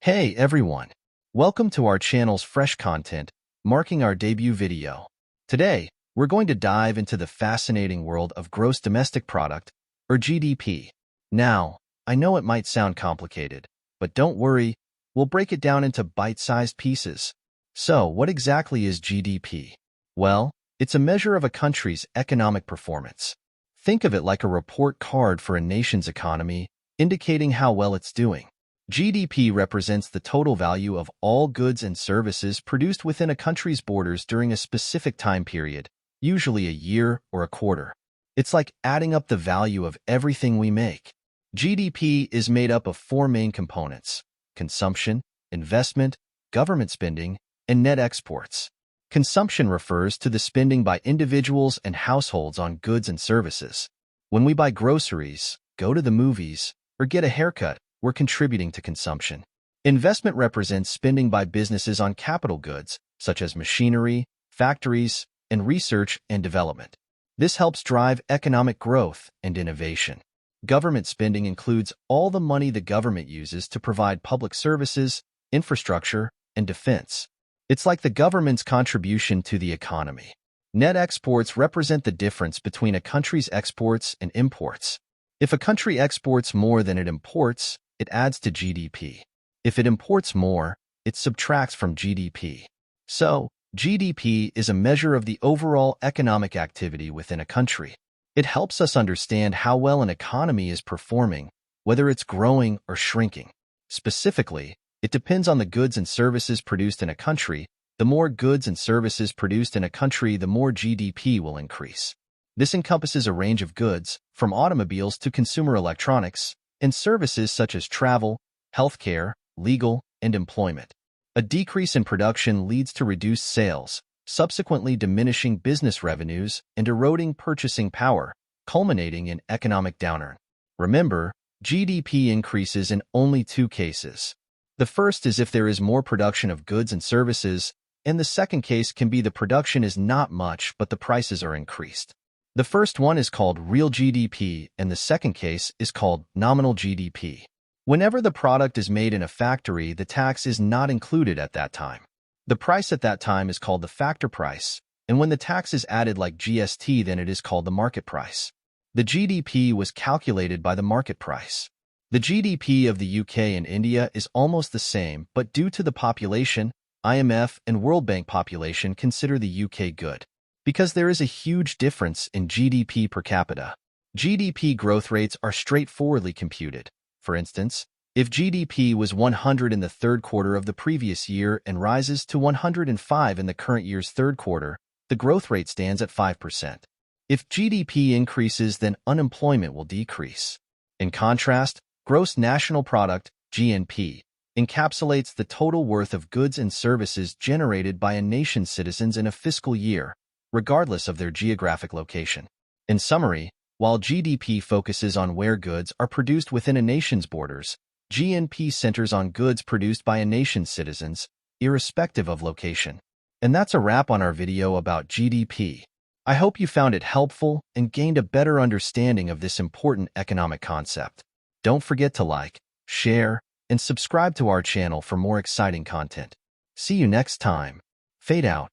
Hey everyone! Welcome to our channel's fresh content, marking our debut video. Today, we're going to dive into the fascinating world of gross domestic product, or GDP. Now, I know it might sound complicated, but don't worry, we'll break it down into bite-sized pieces. So, what exactly is GDP? Well, it's a measure of a country's economic performance. Think of it like a report card for a nation's economy, indicating how well it's doing. GDP represents the total value of all goods and services produced within a country's borders during a specific time period, usually a year or a quarter. It's like adding up the value of everything we make. GDP is made up of four main components: consumption, investment, government spending, and net exports. Consumption refers to the spending by individuals and households on goods and services. When we buy groceries, go to the movies, or get a haircut, we're contributing to consumption. Investment represents spending by businesses on capital goods, such as machinery, factories, and research and development. This helps drive economic growth and innovation. Government spending includes all the money the government uses to provide public services, infrastructure, and defense. It's like the government's contribution to the economy. Net exports represent the difference between a country's exports and imports. If a country exports more than it imports, it adds to GDP. If it imports more, it subtracts from GDP. So, GDP is a measure of the overall economic activity within a country. It helps us understand how well an economy is performing, whether it's growing or shrinking. Specifically, it depends on the goods and services produced in a country. The more goods and services produced in a country, the more GDP will increase. This encompasses a range of goods, from automobiles to consumer electronics, and services such as travel, healthcare, legal, and employment. A decrease in production leads to reduced sales, subsequently diminishing business revenues and eroding purchasing power, culminating in economic downturn. Remember, GDP increases in only two cases. The first is if there is more production of goods and services, and the second case can be the production is not much but the prices are increased. The first one is called real GDP, and the second case is called nominal GDP. Whenever the product is made in a factory, the tax is not included at that time. The price at that time is called the factor price, and when the tax is added like GST, then it is called the market price. The GDP was calculated by the market price. The GDP of the UK and India is almost the same, but due to the population, IMF and World Bank population consider the UK good, because there is a huge difference in GDP per capita. GDP growth rates are straightforwardly computed. For instance, if GDP was 100 in the third quarter of the previous year and rises to 105 in the current year's third quarter, the growth rate stands at 5%. If GDP increases, then unemployment will decrease. In contrast, gross national product, GNP, encapsulates the total worth of goods and services generated by a nation's citizens in a fiscal year, regardless of their geographic location. In summary, while GDP focuses on where goods are produced within a nation's borders, GNP centers on goods produced by a nation's citizens, irrespective of location. And that's a wrap on our video about GDP. I hope you found it helpful and gained a better understanding of this important economic concept. Don't forget to like, share, and subscribe to our channel for more exciting content. See you next time. Fade out.